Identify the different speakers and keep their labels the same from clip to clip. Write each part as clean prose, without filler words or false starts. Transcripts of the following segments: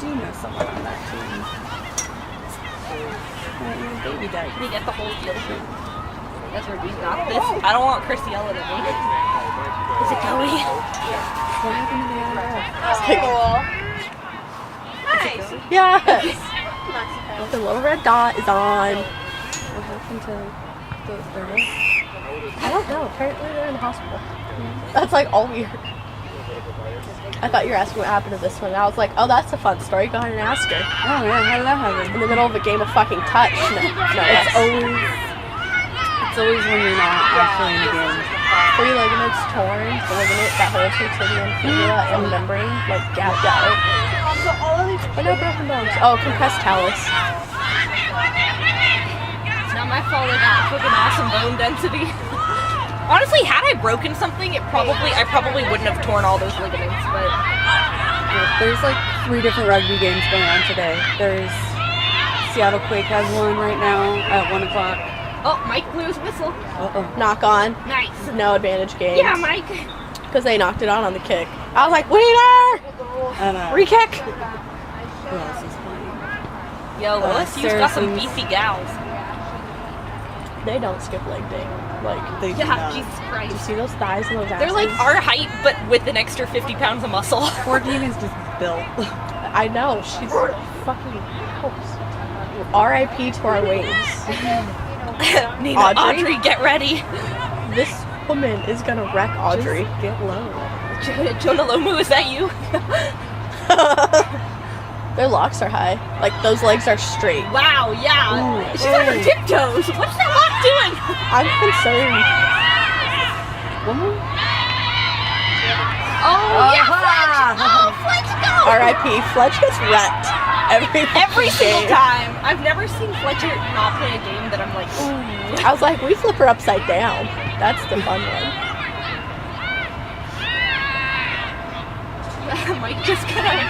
Speaker 1: do know someone on that team. Baby died.
Speaker 2: We get the whole deal. That's where we got this. I don't want Christiella to win. Is it going?
Speaker 1: What happened to the
Speaker 2: Nice.
Speaker 3: Yes! The little red dot is on.
Speaker 1: What happened to the rest?
Speaker 3: I don't know. Apparently they're in the hospital. That's like all weird. I thought you were asking what happened to this one. And I was like, oh, that's a fun story. Go ahead and ask her.
Speaker 1: Oh man, how did that happen?
Speaker 3: In the middle of a game of fucking touch. No,
Speaker 1: It's always when you're not actually in the game.
Speaker 3: 3 ligaments torn. The ligament that holds your tibia and fibula and membrane, like gapped out. Oh no, broken bones. Oh, compressed talus.
Speaker 2: It's not my fault I got fucking awesome bone density. Honestly, had I broken something, I probably wouldn't have torn all those ligaments, but
Speaker 1: There's like 3 different rugby games going on today. There's Seattle Quake has one right now at 1 o'clock.
Speaker 2: oh, Mike blew his whistle.
Speaker 3: Knock on.
Speaker 2: Nice.
Speaker 3: No advantage game.
Speaker 2: Yeah, Mike.
Speaker 3: Because they knocked it on the kick. I was like, winner!
Speaker 1: And
Speaker 3: Re-kick!
Speaker 1: who else is playing?
Speaker 2: Yo, OSU's got some
Speaker 1: Saracens.
Speaker 2: beefy gals.
Speaker 3: They don't skip leg day. Like,
Speaker 1: They do
Speaker 2: Yeah,
Speaker 1: not.
Speaker 2: Jesus
Speaker 3: you
Speaker 2: Christ.
Speaker 3: see those thighs and those asses?
Speaker 2: They're like our height, but with an extra 50 pounds of muscle.
Speaker 1: 14 is just built.
Speaker 3: I know, she's fucking gross. R.I.P. to our wings.
Speaker 2: Nina,
Speaker 3: Audrey?
Speaker 2: Audrey, get ready.
Speaker 3: This woman is gonna wreck Audrey.
Speaker 1: Just get low.
Speaker 2: Jonah Lomu, is that you?
Speaker 3: Their locks are high. Like, those legs are straight.
Speaker 2: Wow, yeah.
Speaker 3: Ooh.
Speaker 2: She's on her tiptoes. What's that lock doing?
Speaker 3: I'm concerned.
Speaker 1: One more?
Speaker 2: Oh, yeah, Fletch. Oh, Fletch, go.
Speaker 3: R.I.P. Fletch gets wrecked every
Speaker 2: Single
Speaker 3: game.
Speaker 2: time. I've never seen Fletcher not play a game that I'm like, ooh.
Speaker 3: I was like, we flip her upside down. That's the fun one.
Speaker 2: Mike just kind of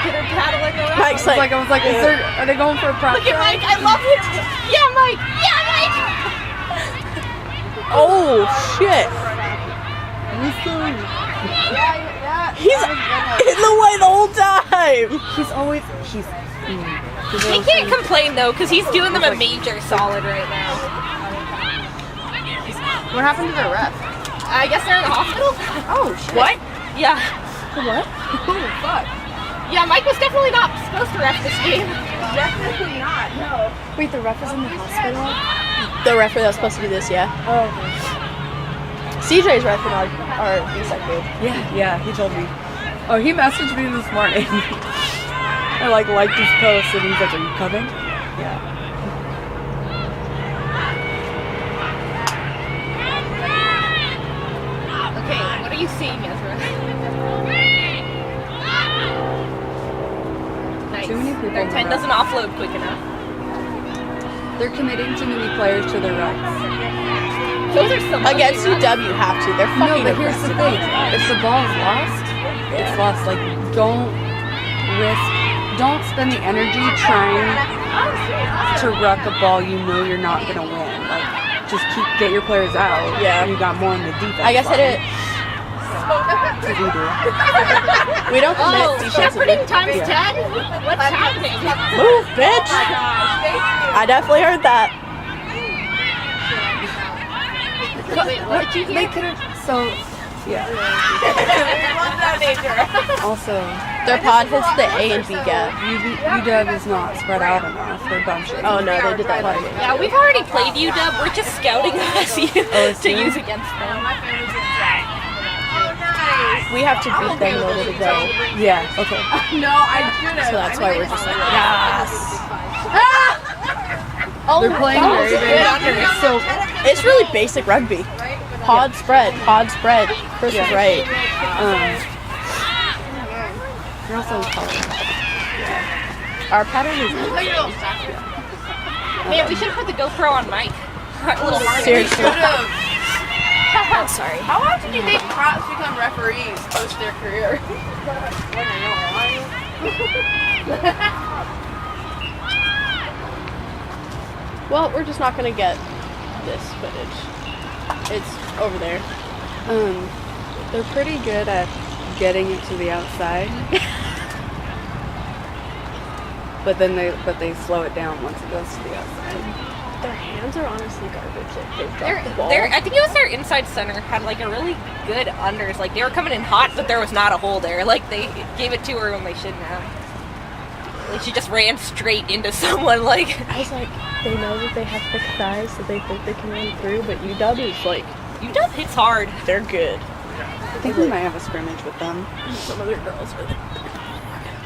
Speaker 2: get her paddling around.
Speaker 3: Mike's
Speaker 1: I was like, are they going for a prop
Speaker 2: Look at Mike. I love him. Yeah, Mike. Yeah, Mike.
Speaker 3: Oh, shit. He's in the way the whole time.
Speaker 2: He can't complain though, because he's doing them a major solid right now.
Speaker 1: What happened to their ref?
Speaker 2: I guess they're in the hospital.
Speaker 1: Oh, shit.
Speaker 2: What? Yeah.
Speaker 3: What?
Speaker 1: Oh, fuck.
Speaker 2: Yeah, Mike was definitely not supposed to ref this game.
Speaker 1: Definitely not, no. Wait, the ref is in the hospital?
Speaker 3: The referee that was supposed to do this, yeah.
Speaker 1: Oh,
Speaker 3: CJ's referee our inside group.
Speaker 1: yeah, he told me. Oh, he messaged me this morning. I liked his post and he's like, are you coming? Yeah.
Speaker 2: Okay, what are you seeing, Ezra? Nice.
Speaker 1: Too many people
Speaker 2: Their
Speaker 1: in the
Speaker 2: 10
Speaker 1: ref.
Speaker 2: doesn't offload quick enough.
Speaker 1: They're committing too many players to their reps.
Speaker 2: Those are some
Speaker 3: Against
Speaker 2: ugly refs.
Speaker 3: UW, you have to. They're
Speaker 1: No,
Speaker 3: fucking
Speaker 1: but here's the
Speaker 3: aggressive.
Speaker 1: thing. If the ball's lost, it's lost. Like, don't spend the energy trying to ruck a ball you know you're not going to win. Like, just get your players out.
Speaker 3: Yeah.
Speaker 1: You got more in the defense.
Speaker 3: I guess I didn't.
Speaker 1: Because we do.
Speaker 3: We don't commit
Speaker 2: Oh,
Speaker 3: defensively.
Speaker 2: shepherding times 10? What's happening?
Speaker 3: Move, bitch! I definitely heard that.
Speaker 2: What did you hear?
Speaker 1: They could have. So, yeah. Also,
Speaker 3: Their pod hits the A and B gap.
Speaker 1: UW is not spread out enough. They're bunching.
Speaker 3: Oh no, they did that last game.
Speaker 2: Yeah, we've already played UW. We're just scouting OSU to use against them.
Speaker 3: We have to beat them in order to go.
Speaker 1: Yeah, okay.
Speaker 3: So that's why we're just like, yes.
Speaker 1: They're playing very, very so
Speaker 3: It's really basic rugby. Pod spread. Chris is right.
Speaker 1: you're also color.
Speaker 3: Our pattern is
Speaker 2: Man, we should have put the GoPro on Mike. A little harder.
Speaker 3: seriously.
Speaker 2: I'm sorry.
Speaker 4: How often do you think cops become referees post their career?
Speaker 3: Well, we're just not gonna get this footage. It's over there.
Speaker 1: They're pretty good at getting it to the outside. but they slow it down once it goes to the outside.
Speaker 3: Their hands are honestly garbage. Like, they've
Speaker 2: Their,
Speaker 3: dropped the ball.
Speaker 2: I think it was their inside center had like a really good unders. Like they were coming in hot, but there was not a hole there. Like they gave it to her when they shouldn't have. Like she just ran straight into someone. Like
Speaker 3: I was like, they know that they have thick thighs, so they think they can run through, but UW is like,
Speaker 2: UW hits hard.
Speaker 3: they're good.
Speaker 1: I think we might have a scrimmage with them.
Speaker 3: Some other girls with it.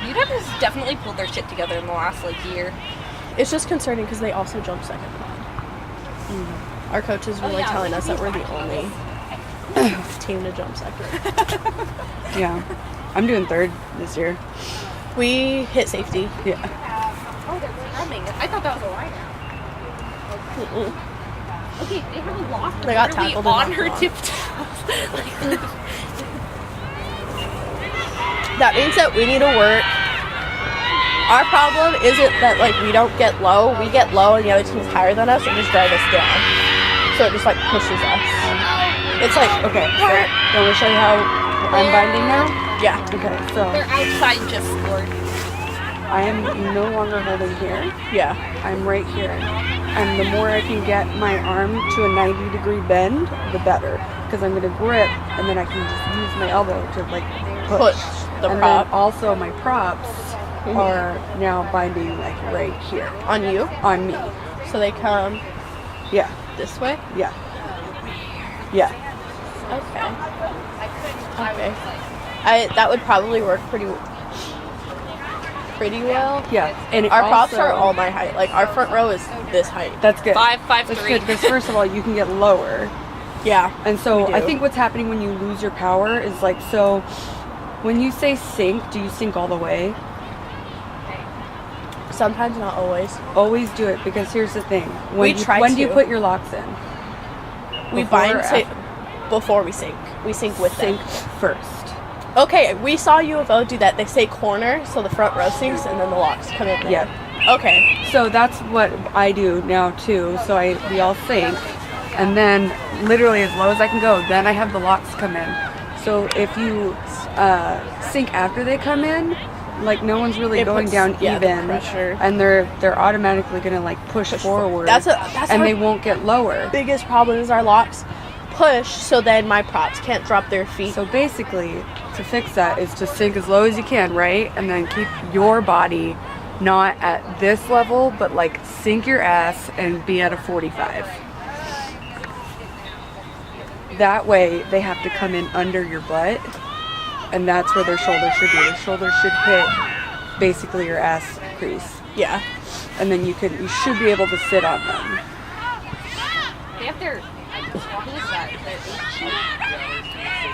Speaker 2: UW has definitely pulled their shit together in the last like year.
Speaker 3: It's just concerning because they also jump second pod. Our coaches were like telling us that we're the only team to jump second.
Speaker 1: Yeah. I'm doing third this year.
Speaker 3: We hit safety.
Speaker 1: Yeah.
Speaker 2: Oh, they're scrumming. I thought that was a line out.
Speaker 3: Mm-mm.
Speaker 2: Okay, they have a lock.
Speaker 3: They got
Speaker 2: literally
Speaker 3: tackled and
Speaker 2: on
Speaker 3: knocked
Speaker 2: her
Speaker 3: off.
Speaker 2: tiptoes. Like,
Speaker 3: That means that we need to work. Our problem isn't that like we don't get low. We get low and the other team's higher than us and just drive us down. So it just like pushes us. It's like,
Speaker 1: Okay. So, do you want to show you how I'm binding now?
Speaker 3: yeah.
Speaker 1: Okay. So
Speaker 2: their outside just scored.
Speaker 1: I am no longer holding here.
Speaker 3: Yeah.
Speaker 1: I'm right here. And the more I can get my arm to a 90-degree bend, the better. Because I'm going to grip, and then I can just use my elbow to like push.
Speaker 3: Push the
Speaker 1: And
Speaker 3: prop.
Speaker 1: then also my props are now binding like right here
Speaker 3: On you.
Speaker 1: on me.
Speaker 3: So they come
Speaker 1: Yeah.
Speaker 3: this way.
Speaker 1: Yeah. Yeah.
Speaker 3: Okay. Okay. That would probably work pretty well.
Speaker 1: Yeah. And
Speaker 3: Our props
Speaker 1: also-
Speaker 3: are all my height. Like our front row is this height.
Speaker 1: That's good.
Speaker 2: 5'3".
Speaker 1: That's good because first of all, you can get lower.
Speaker 3: Yeah.
Speaker 1: And so
Speaker 3: We
Speaker 1: I
Speaker 3: do.
Speaker 1: think what's happening when you lose your power is like, so when you say sink, do you sink all the way?
Speaker 3: Sometimes, not always.
Speaker 1: Always do it because here's the thing.
Speaker 3: We try
Speaker 1: When do you
Speaker 3: to.
Speaker 1: put your locks in?
Speaker 3: We
Speaker 1: Before
Speaker 3: bind
Speaker 1: or
Speaker 3: to before we sink. We sink with
Speaker 1: Sink
Speaker 3: them.
Speaker 1: first.
Speaker 3: Okay, we saw U of O do that. They say corner, so the front row sinks, and then the locks come in there.
Speaker 1: Yeah.
Speaker 3: Okay.
Speaker 1: So that's what I do now too. So we all sink, and then literally as low as I can go. Then I have the locks come in. So if you sink after they come in, like no one's really
Speaker 3: It
Speaker 1: going
Speaker 3: puts-
Speaker 1: down
Speaker 3: yeah, the
Speaker 1: even,
Speaker 3: pressure.
Speaker 1: and they're automatically gonna like push forward.
Speaker 3: That's
Speaker 1: and
Speaker 3: our
Speaker 1: they won't get lower.
Speaker 3: biggest problem is our locks push, so then my props can't drop their feet.
Speaker 1: So basically, to fix that is to sink as low as you can, right? And then keep your body not at this level, but like sink your ass and be at a 45. That way, they have to come in under your butt, and that's where their shoulders should be. Their shoulders should hit basically your ass crease,
Speaker 3: Yeah.
Speaker 1: and then you should be able to sit on them.
Speaker 2: They have their. What is that?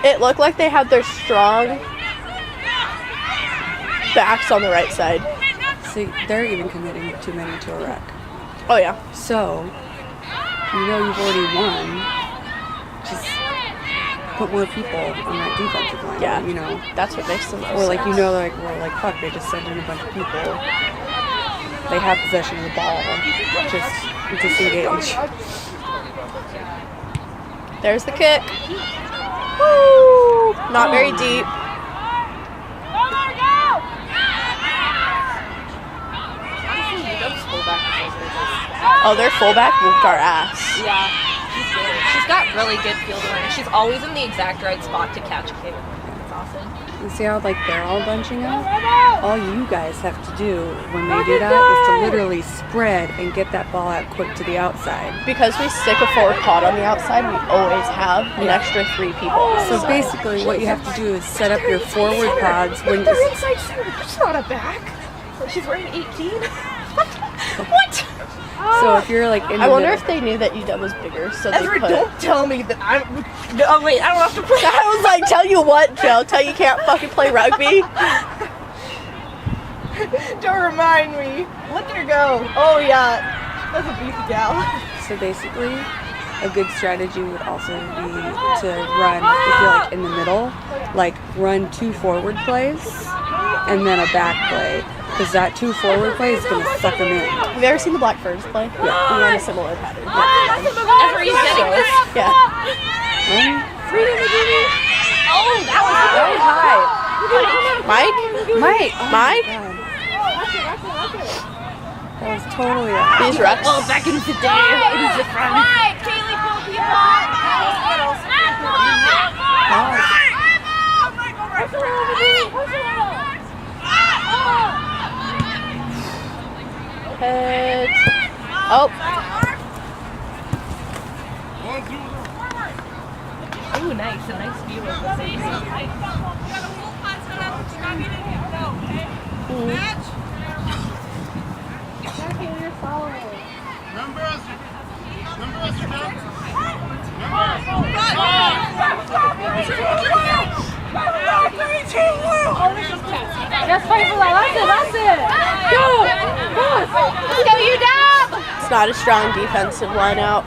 Speaker 3: It looked like they had their strong backs on the right side.
Speaker 1: See, they're even committing too many to a wreck.
Speaker 3: Oh yeah.
Speaker 1: So, you know you've already won. Just put more people on that defensive line.
Speaker 3: Yeah.
Speaker 1: You know,
Speaker 3: That's what makes the most
Speaker 1: or like
Speaker 3: sense.
Speaker 1: you know, like fuck, they just sent in a bunch of people. They have possession of the ball. Just disengage.
Speaker 3: There's the kick. Woo! Not very deep. Oh, their fullback whooped our ass.
Speaker 2: Yeah, she's good. She's got really good field awareness. She's always in the exact right spot to catch a kick. It's awesome.
Speaker 1: You see how like they're all bunching up? All you guys have to do when they do that is to literally spread and get that ball out quick to the outside.
Speaker 3: Because we stick a forward pod on the outside, we always have an extra 3 people.
Speaker 1: So basically, what you have to do is set up your forward pods when
Speaker 2: Their
Speaker 1: you.
Speaker 2: inside center. She's not a back. She's wearing 18. What?
Speaker 1: So if you're like in the
Speaker 3: I wonder
Speaker 1: middle-
Speaker 3: if they knew that UW was bigger, so they
Speaker 2: Ezra,
Speaker 3: put...
Speaker 2: don't tell me that I'm. Oh wait, I don't have to play.
Speaker 3: I was like, tell you what, Joe, tell you can't fucking play rugby.
Speaker 2: Don't remind me. Look at her go. Oh yeah, that's a beefy gal.
Speaker 1: So basically, a good strategy would also be to run, if you're like in the middle, like run 2 forward plays and then a back play. Because that 2 forward play is going to suck them in.
Speaker 3: Have you ever seen the Blackbirds play? Yeah. We run a similar pattern.
Speaker 2: Ezra, are you getting this?
Speaker 3: Yeah.
Speaker 2: Oh, that was
Speaker 1: Very high.
Speaker 3: Mike?
Speaker 1: Mike! Oh my
Speaker 3: Mike?
Speaker 1: God. That was totally
Speaker 3: These reps.
Speaker 2: Oh, back in the day. It is the front.
Speaker 3: Head. Oh.
Speaker 2: Ooh, nice. A nice view of the city.
Speaker 5: Just fight for that. That's it. Go.
Speaker 2: Let's go, UW!
Speaker 3: It's not a strong defensive line out.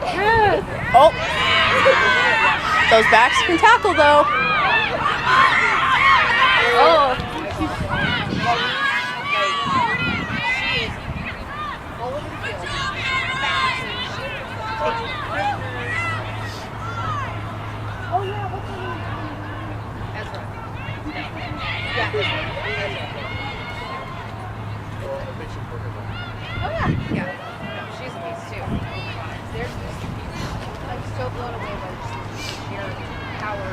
Speaker 3: Oh. Those backs can tackle though.
Speaker 2: Oh.
Speaker 4: She's amazing too. They're just like so blown away by just sheer power.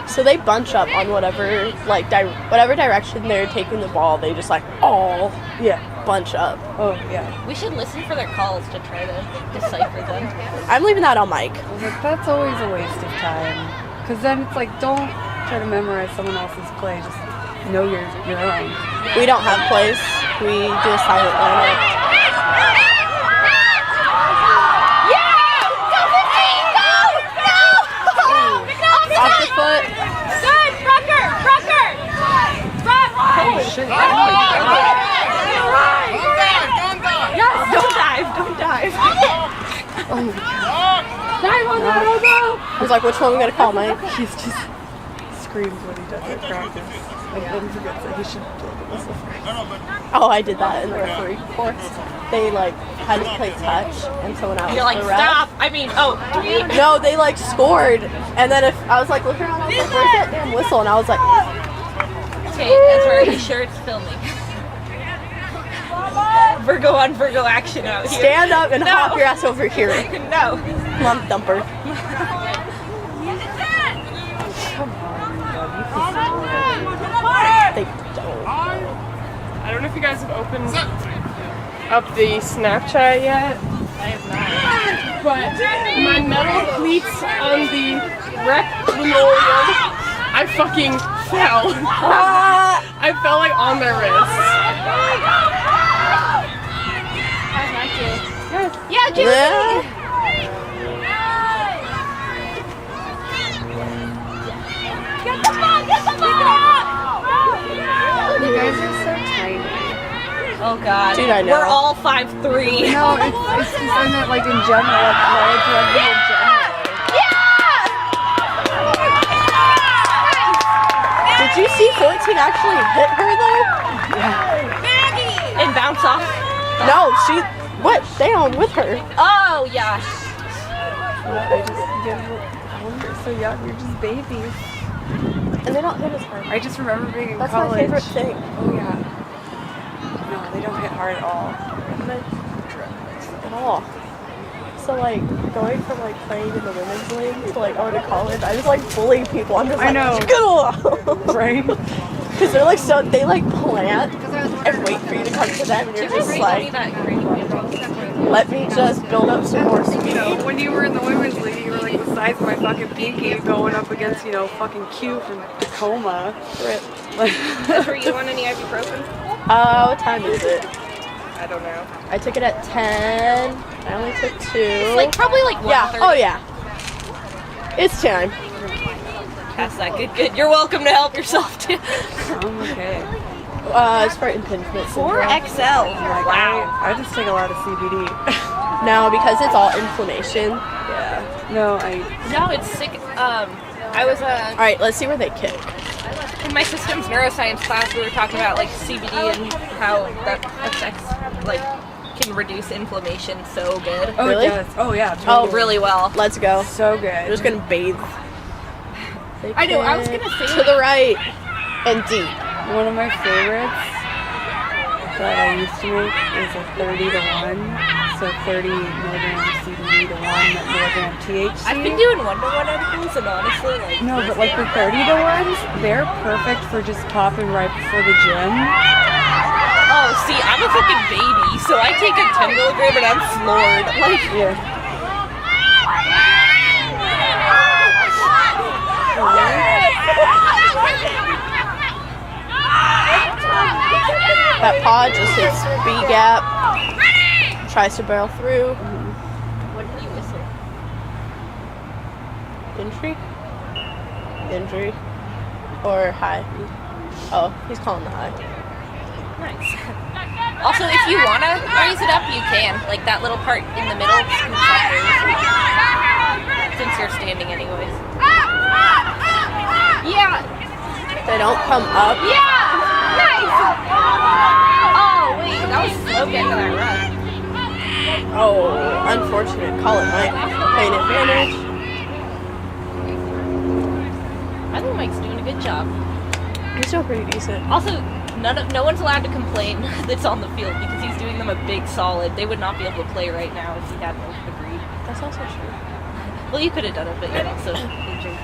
Speaker 3: So they bunch up on whatever like whatever direction they're taking the ball. They just like all
Speaker 1: Yeah.
Speaker 3: bunch up.
Speaker 1: Oh, yeah.
Speaker 2: We should listen for their calls to try to decipher them.
Speaker 3: I'm leaving that on Mike.
Speaker 1: I was like, that's always a waste of time. Because then it's like, don't try to memorize someone else's play. Just know your own.
Speaker 3: We don't have plays. We do a silent lineup. Off the foot.
Speaker 1: Oh, shit.
Speaker 2: Don't dive. Don't dive.
Speaker 3: I was like, which one we gotta call, Mike?
Speaker 1: He's just screams when he does it at practice. And then forgets that he should blow the whistle first.
Speaker 3: Oh, I did that in the referee course. They like had to play touch, and someone out
Speaker 2: You're like,
Speaker 3: the ref.
Speaker 2: stop. I mean, oh,
Speaker 3: No, they like scored, and then if I was like looking around, I was like, where's that damn whistle? And I was like,
Speaker 2: okay, that's right. Are you sure it's filming? Virgo on Virgo action out here.
Speaker 3: stand up and
Speaker 2: No.
Speaker 3: hop your ass over here.
Speaker 2: No.
Speaker 3: Come on, Thumper. They don't.
Speaker 5: I don't know if you guys have opened up the Snapchat yet.
Speaker 2: I have not.
Speaker 5: But my metal cleats on the wreck linoleum, I fucking fell. I fell like on my wrist.
Speaker 2: Yeah, Jimmy.
Speaker 3: Yeah.
Speaker 1: You guys are so tiny.
Speaker 2: Oh God.
Speaker 3: Dude, I know.
Speaker 2: We're all 5'3".
Speaker 1: No, it's just I meant like in general, like college rugby in general.
Speaker 3: Did you see 14 actually hit her though?
Speaker 2: And bounce off.
Speaker 3: No, she what? Down with her.
Speaker 2: Oh yeah.
Speaker 1: I just get when you're so young, you're just babies.
Speaker 3: And they don't hit as hard.
Speaker 1: I just remember being in
Speaker 3: That's
Speaker 1: college.
Speaker 3: my favorite thing.
Speaker 1: Oh yeah. No, they don't hit hard at all.
Speaker 3: At all. So like going from like playing in the women's league to like going to college, I just like bully people. I'm just
Speaker 1: I
Speaker 3: like,
Speaker 1: know. Right?
Speaker 3: Because they're like so they like plant and wait for you to come to them, and you're just like, let me just build up some more speed.
Speaker 1: You know, when you were in the women's league, you were like the size of my fucking pinky going up against, you know, fucking Q from Tacoma.
Speaker 2: Were you on any ibuprofen?
Speaker 3: What time is it?
Speaker 2: I don't know.
Speaker 3: I took it at 10. I only took 2.
Speaker 2: Like probably like 1:30.
Speaker 3: yeah. Oh yeah. It's time.
Speaker 2: That's that good. You're welcome to help yourself too.
Speaker 1: I'm okay.
Speaker 3: It's for impingement syndrome.
Speaker 2: 4XL.
Speaker 1: Like,
Speaker 2: Wow.
Speaker 1: I just take a lot of CBD.
Speaker 3: No, because it's all inflammation.
Speaker 1: Yeah. No,
Speaker 2: No, it's sick. I was
Speaker 3: All right, let's see where they kick.
Speaker 2: in my systems neuroscience class. We were talking about like CBD and how that affects, like, can reduce inflammation so good.
Speaker 1: Oh,
Speaker 3: Really?
Speaker 1: it does. Oh, yeah.
Speaker 3: Oh,
Speaker 1: Totally.
Speaker 2: Really well.
Speaker 3: Let's go.
Speaker 1: So good.
Speaker 3: I'm just gonna bathe. They
Speaker 2: I know, I was
Speaker 3: kick
Speaker 2: gonna say
Speaker 3: to the right and deep.
Speaker 1: One of my favorites that I used to make is a 30 to 1. So 30 milligram CBD to 1 milligram THC.
Speaker 2: I've been doing 1-to-1 edibles, and honestly, like,
Speaker 1: No, but like the 30 to 1s, they're perfect for just popping right before the gym.
Speaker 2: oh, see, I'm a fucking baby, so I take a 10 milligram and I'm floored. Like,
Speaker 1: Yeah.
Speaker 3: That pod just hits B gap, tries to barrel through.
Speaker 2: what did you whistle?
Speaker 3: Injury? Injury. Or high. Oh, he's calling the high.
Speaker 2: Nice. Also, if you wanna raise it up, you can. Like that little part in the middle, scoops up there. Since you're standing anyways. Yeah!
Speaker 3: They don't come up.
Speaker 2: Yeah! Nice! Oh, wait, that was slow getting to that run.
Speaker 3: Oh, unfortunate. Call it Mike. Playing advantage.
Speaker 2: I think Mike's doing a good job.
Speaker 3: He's still pretty decent.
Speaker 2: Also, no one's allowed to complain that's on the field because he's doing them a big solid. They would not be able to play right now if he hadn't agreed.
Speaker 3: That's also true.
Speaker 2: Well, you could have done it, but you're also injured.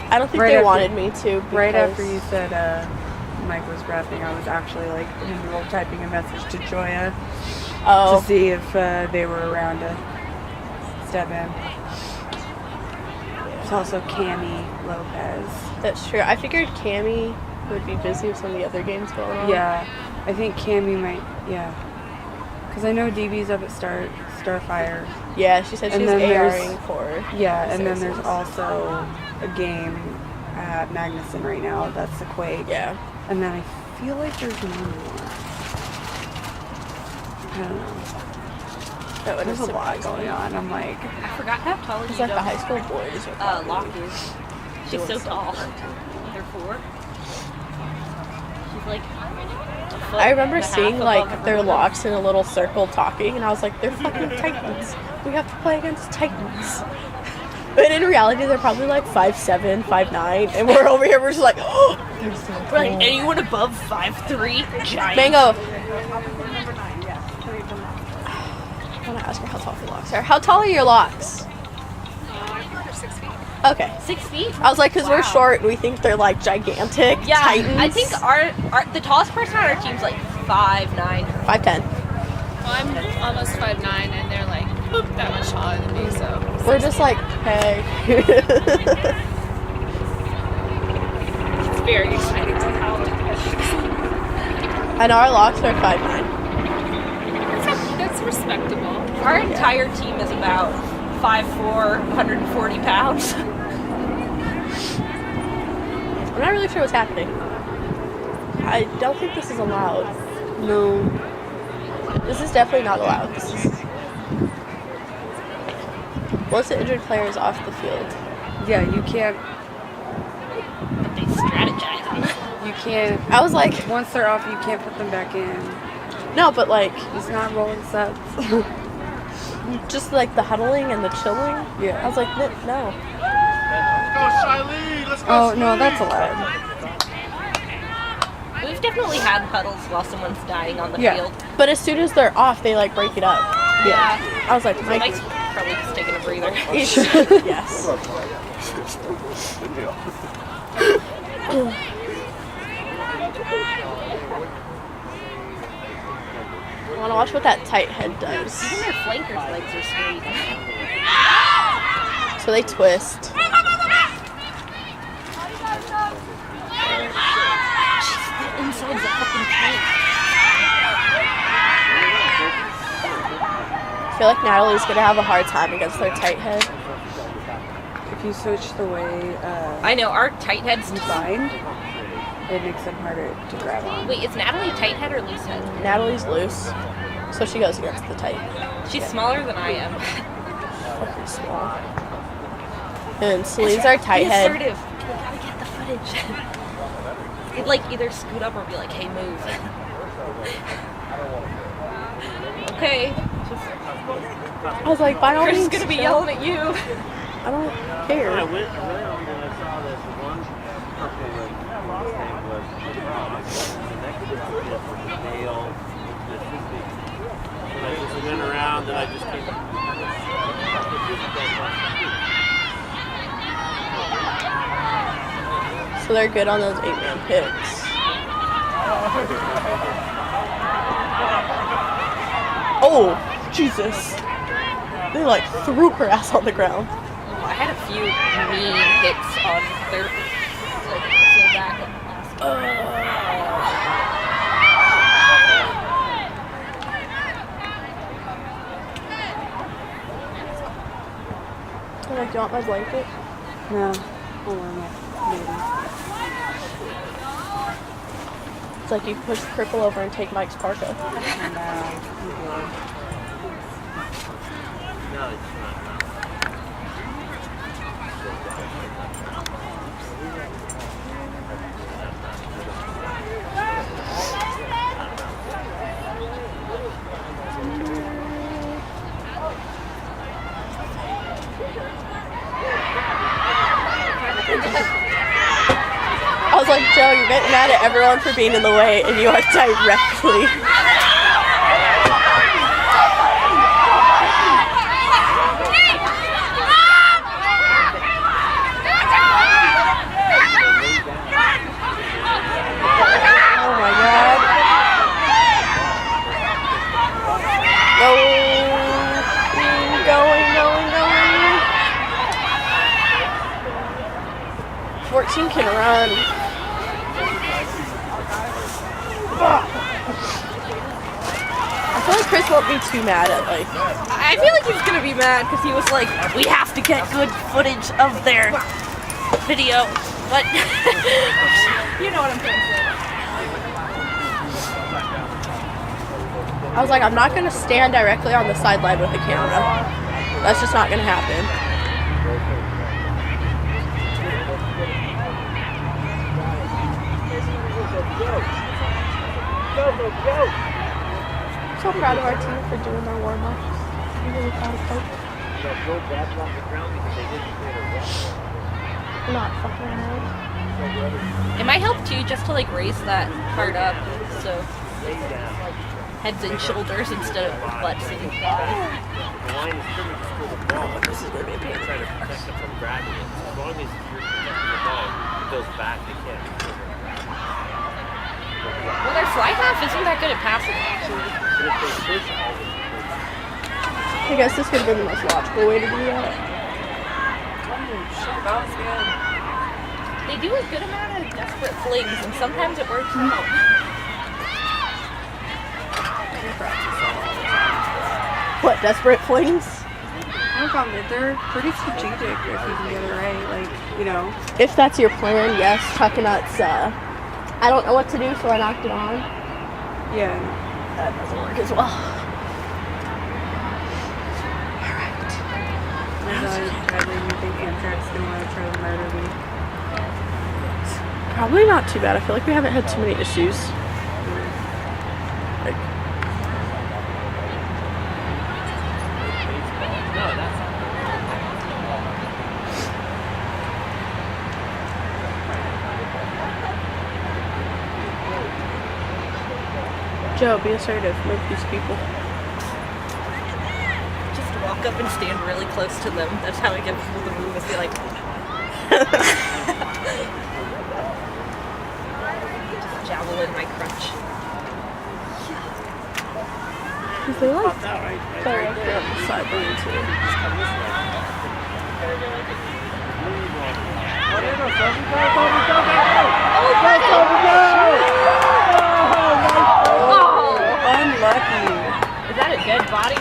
Speaker 3: I don't think
Speaker 1: Right
Speaker 3: they
Speaker 1: after-
Speaker 3: wanted me to.
Speaker 1: Right
Speaker 3: because-
Speaker 1: after you said Mike was rapping, I was actually like in the middle of typing a message to Joya
Speaker 3: Oh,
Speaker 1: to see if they were around to step in. There's also Cami Lopez.
Speaker 3: that's true. I figured Cammy would be busy with some of the other games going on.
Speaker 1: Yeah, I think Cami might. Yeah, because I know DB's up at Starfire.
Speaker 3: Yeah, she said
Speaker 1: And
Speaker 3: she's
Speaker 1: then there's-
Speaker 3: ARing for.
Speaker 1: Yeah, and then there's
Speaker 3: Saracens.
Speaker 1: also a game at Magnuson right now. That's the Quake.
Speaker 3: Yeah.
Speaker 1: And then I feel like there's one more. I don't know.
Speaker 3: That would
Speaker 1: There's
Speaker 3: have
Speaker 1: a lot going on. I'm like,
Speaker 2: I forgot how tall
Speaker 3: It's
Speaker 2: you
Speaker 3: like the
Speaker 2: don't.
Speaker 3: high school boys. Are
Speaker 2: Locke is. She's so
Speaker 3: looks so
Speaker 2: tall. They're 4. She's like a foot
Speaker 3: I remember
Speaker 2: and a half
Speaker 3: seeing
Speaker 2: above
Speaker 3: like their
Speaker 2: everyone.
Speaker 3: locks in a little circle talking, and I was like, they're fucking Titans. We have to play against Titans. But in reality, they're probably like 5'7", 5'9", and we're over here, we're just like, oh, they're so tall.
Speaker 2: We're like anyone above 5'3", giant.
Speaker 3: Mango. I want to ask her how tall her locks are. How tall are your locks?
Speaker 4: I think they're 6 feet.
Speaker 3: Okay.
Speaker 2: 6 feet.
Speaker 3: I was like, because we're
Speaker 2: Wow.
Speaker 3: short, we think they're like gigantic
Speaker 2: Yeah,
Speaker 3: Titans.
Speaker 2: I think our the tallest person on our team's like 5'9".
Speaker 3: 5'10".
Speaker 6: Well, I'm almost 5'9", and they're like boop, that much taller than me, so.
Speaker 3: We're just like, hey.
Speaker 6: It's very exciting to count.
Speaker 3: And our locks are 5'9".
Speaker 6: That's respectable.
Speaker 2: Our entire team is about 5'4", 140 pounds.
Speaker 3: I'm not really sure what's happening. I don't think this is allowed.
Speaker 1: no.
Speaker 3: This is definitely not allowed. This is... Once the injured player is off the field.
Speaker 1: Yeah, you can't.
Speaker 2: But they strategize.
Speaker 1: You can't.
Speaker 3: I was like,
Speaker 1: Once they're off, you can't put them back in.
Speaker 3: no, but like,
Speaker 1: It's not rolling sets.
Speaker 3: just like the huddling and the chilling.
Speaker 1: Yeah.
Speaker 3: I was like, no.
Speaker 1: Oh no, that's allowed.
Speaker 2: We've definitely had huddles while someone's dying on the
Speaker 1: Yeah.
Speaker 2: field.
Speaker 3: But as soon as they're off, they like break it up.
Speaker 2: Yeah.
Speaker 3: I was like,
Speaker 2: So
Speaker 3: Mike.
Speaker 2: Mike's probably just taking a breather.
Speaker 3: Yes. I want to watch what that tight head does.
Speaker 2: Even their flankers' legs are straight.
Speaker 3: So they twist.
Speaker 2: The inside's a fucking tank.
Speaker 3: I feel like Natalie's gonna have a hard time against their tight head.
Speaker 1: If you switch the way
Speaker 2: I know, our tight head's
Speaker 1: you bind, it makes them harder to grab on.
Speaker 2: Wait, is Natalie tight head or loose head?
Speaker 3: Natalie's loose, so she goes against the tight.
Speaker 2: She's smaller than I am.
Speaker 3: Fucking small. And Celine's our tight
Speaker 2: Be
Speaker 3: head.
Speaker 2: assertive. We gotta get the footage. It'd like either scoot up or be like, hey, move. Okay.
Speaker 3: I was like, by all
Speaker 2: Chris is
Speaker 3: means,
Speaker 2: gonna be
Speaker 3: chill.
Speaker 2: yelling at you.
Speaker 3: I don't care.
Speaker 7: purple and his name was LeBron. The next one was Dale, Mississippi. And I just went around and I just came.
Speaker 3: So they're good on those 8-man picks. Oh, Jesus. They like threw her ass on the ground.
Speaker 2: I had a few mean hits on their like full back
Speaker 3: I'm like, do you want my blanket?
Speaker 1: No. I'll warm up. Maybe.
Speaker 3: It's like you push the cripple over and take Mike's parka.
Speaker 7: No, it's not.
Speaker 3: I was like, Joe, you're getting mad at everyone for being in the way, and you are directly. Oh my God. Going. 14 can run. I feel like Chris won't be too mad at like.
Speaker 2: I feel like he's gonna be mad because he was like, we have to get good footage of their video, but you know what I'm trying to say.
Speaker 3: I was like, I'm not gonna stand directly on the sideline with the camera. That's just not gonna happen. So proud of our team for doing their warm-ups. I'm really proud of Coach. We're not fucking around.
Speaker 2: It might help too, just to like raise that part up, so heads and shoulders instead of butts and
Speaker 7: The line is pretty much for the ball. This is going to be a pain. Try to protect them from grabbing it. So as long as you're protecting the ball, it goes back. They can't.
Speaker 2: well, their fly half isn't that good at passing actually.
Speaker 7: But if they push all the
Speaker 3: I guess this could have been the most logical way to do that.
Speaker 2: They do a good amount of desperate flings, and sometimes it works out.
Speaker 3: What, desperate flings?
Speaker 1: No problem. They're pretty strategic if you can get it right. Like, you know.
Speaker 3: If that's your plan, yes. Tuckanut's, I don't know what to do, so I knocked it on.
Speaker 1: Yeah.
Speaker 3: That doesn't work as well.
Speaker 1: You think Amtrak's gonna want to try to murder me?
Speaker 3: Probably not too bad. I feel like we haven't had too many issues. Like, Joe, be assertive. Move these people.
Speaker 2: Just walk up and stand really close to them. That's how I get people to move. Is be like, just javelin my crutch.
Speaker 3: Because they like they're up there on the sideline too.
Speaker 2: Oh,
Speaker 1: Unlucky.
Speaker 2: is that a dead body?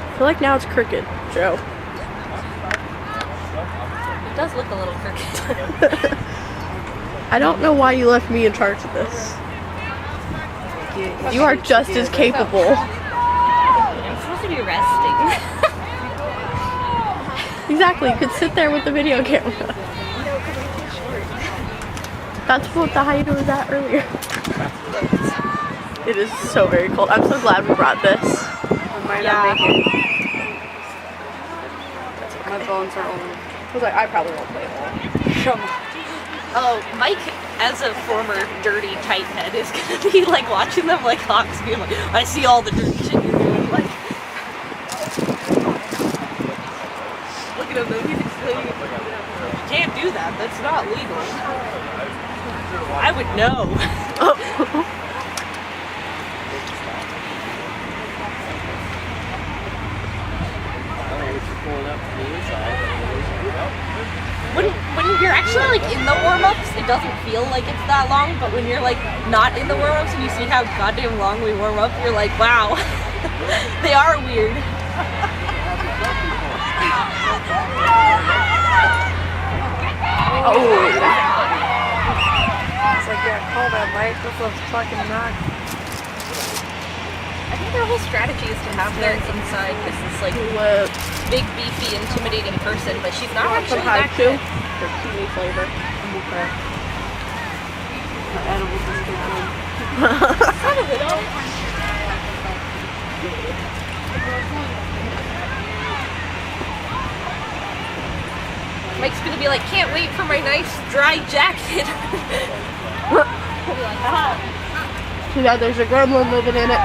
Speaker 3: I feel like now it's crooked, Joe.
Speaker 2: It does look a little crooked.
Speaker 3: I don't know why you left me in charge of this. You are just as capable.
Speaker 2: I'm supposed to be resting.
Speaker 3: Exactly, you could sit there with the video camera. That's what the height was at earlier. It is so very cold. I'm so glad we brought this.
Speaker 1: might
Speaker 2: Yeah.
Speaker 1: not make it. My bones are old.
Speaker 3: I was like, I probably won't play ball.
Speaker 1: Come on.
Speaker 2: Oh, Mike, as a former dirty tight head, is gonna be like watching them like hawks, being like, I see all the dirty shit you're doing. Like, look at him though, he's explaining it. You can't do that, that's not legal. I would know. When you're actually like in the warm-ups, it doesn't feel like it's that long, but when you're like not in the warm-ups and you see how goddamn long we warm up, you're like, wow, they are weird.
Speaker 3: Oh.
Speaker 1: It's like, yeah, call that Mike. That's a fucking knock.
Speaker 2: I think their whole strategy is to have their inside this is like
Speaker 3: With
Speaker 2: big, beefy, intimidating person, but she's not
Speaker 3: some
Speaker 2: actually that
Speaker 3: haiku
Speaker 2: good.
Speaker 3: for kiwi flavor.
Speaker 1: Okay. My edibles is good.
Speaker 2: Mike's gonna be like, can't wait for my nice dry jacket.
Speaker 3: Yeah, there's a gremlin living in it.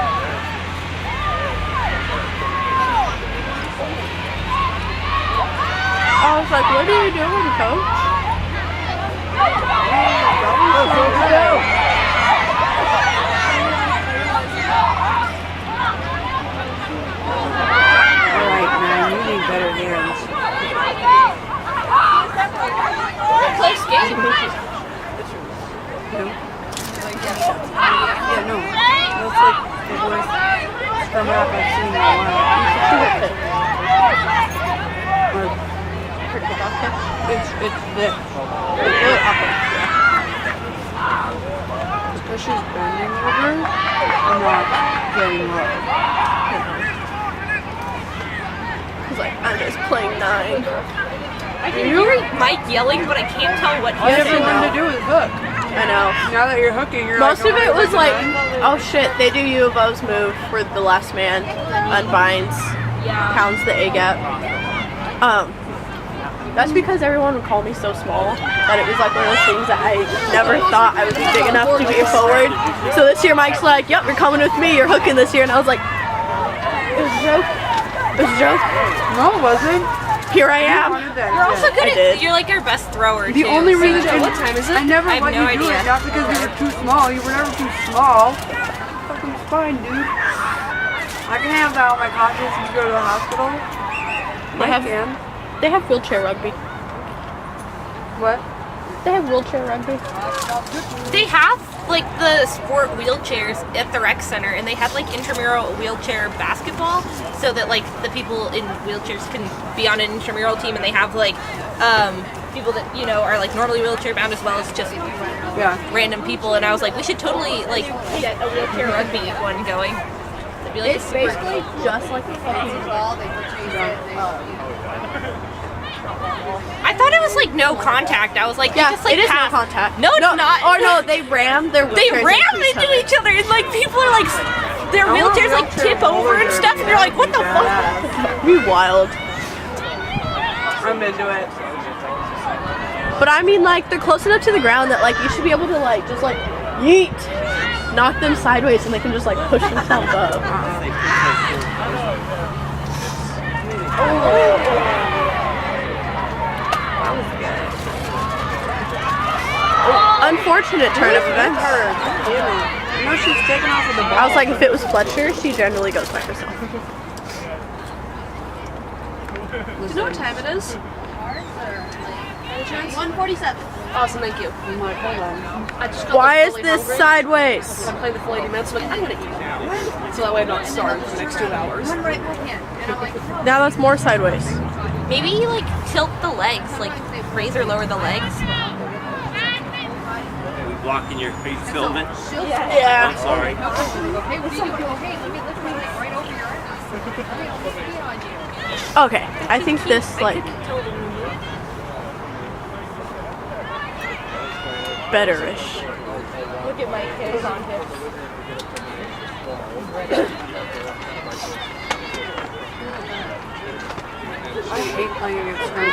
Speaker 3: I was like, what are you doing, coach?
Speaker 1: Alright, man, you need better hands.
Speaker 2: Close game.
Speaker 1: No? Yeah, no. That's like the worst thumb wrap I've seen in a while. Or, it's this. It's really awkward. Because she's bending over and not getting low.
Speaker 3: He's like, I'm just playing 9.
Speaker 2: I can hear Mike yelling, but I can't tell what
Speaker 1: All
Speaker 2: he's
Speaker 1: you have to
Speaker 2: saying.
Speaker 1: learn to do is hook.
Speaker 3: I know.
Speaker 1: Now that you're hooking, you're
Speaker 3: Most
Speaker 1: like,
Speaker 3: of it was
Speaker 1: wait,
Speaker 3: like, oh shit, they do U of O's move where the last man unbinds, pounds the A gap. That's because everyone would call me so small that it was like one of those things that I never thought I would be big enough to be a forward. So this year Mike's like, yep, you're coming with me, you're hooking this year. And I was like, it was a joke. It was a joke.
Speaker 1: No, it wasn't.
Speaker 3: Here I am.
Speaker 2: You're also good
Speaker 3: I did.
Speaker 2: at, you're like our best thrower
Speaker 1: The
Speaker 2: too.
Speaker 1: only reason
Speaker 5: What time is it?
Speaker 1: I never
Speaker 2: I have
Speaker 1: let
Speaker 2: no
Speaker 1: you do
Speaker 2: idea.
Speaker 1: it, not because you were too small. You were never too small. Fucking fine, dude. I can have that on my conscience if you go to the hospital. I can.
Speaker 3: They have wheelchair rugby.
Speaker 1: What?
Speaker 3: They have wheelchair rugby.
Speaker 2: They have like the sport wheelchairs at the rec center, and they had like intramural wheelchair basketball, so that like the people in wheelchairs can be on an intramural team, and they have like people that are like normally wheelchair bound as well as just random people. And I was like, we should totally like get a wheelchair rugby one going. It'd be like
Speaker 3: It's basically just like a fucking
Speaker 2: I thought it was like no contact. I was like,
Speaker 3: yeah,
Speaker 2: they just like
Speaker 3: it is
Speaker 2: pass.
Speaker 3: no contact.
Speaker 2: No, it's not.
Speaker 3: Or no, they ram their
Speaker 2: They
Speaker 3: wheelchairs
Speaker 2: ram into each other, and like people are like, their wheelchairs like tip over and stuff, and you're like, what the fuck?
Speaker 3: Be wild.
Speaker 1: I'm into it.
Speaker 3: But I mean, like, they're close enough to the ground that like you should be able to like just like yeet, knock them sideways, and they can just like push themselves up. Unfortunate turn of events.
Speaker 1: You know she's taking off with the ball.
Speaker 3: I was like, if it was Fletcher, she generally goes by herself.
Speaker 5: Do you know what time it is?
Speaker 4: 147.
Speaker 5: Awesome, thank you.
Speaker 1: I'm like, hold on.
Speaker 5: I just got
Speaker 3: Why is
Speaker 5: really
Speaker 3: this
Speaker 5: hungry.
Speaker 3: sideways?
Speaker 5: I'm playing the full 80 minutes, so I'm gonna eat now. So that way I'm not starving for the next 2 hours.
Speaker 4: One right, one hand. And I'm like,
Speaker 3: Now that's more sideways.
Speaker 2: Maybe like tilt the legs, like raise or lower the legs.
Speaker 7: Are we blocking your feet filming?
Speaker 3: Yeah.
Speaker 7: I'm sorry.
Speaker 4: hey, what do you do? Okay, let me lift my leg right over your ass. Let me almost be on you.
Speaker 3: Okay, I think this like betterish.
Speaker 2: Look at my kids on hips.
Speaker 1: I hate playing against friends.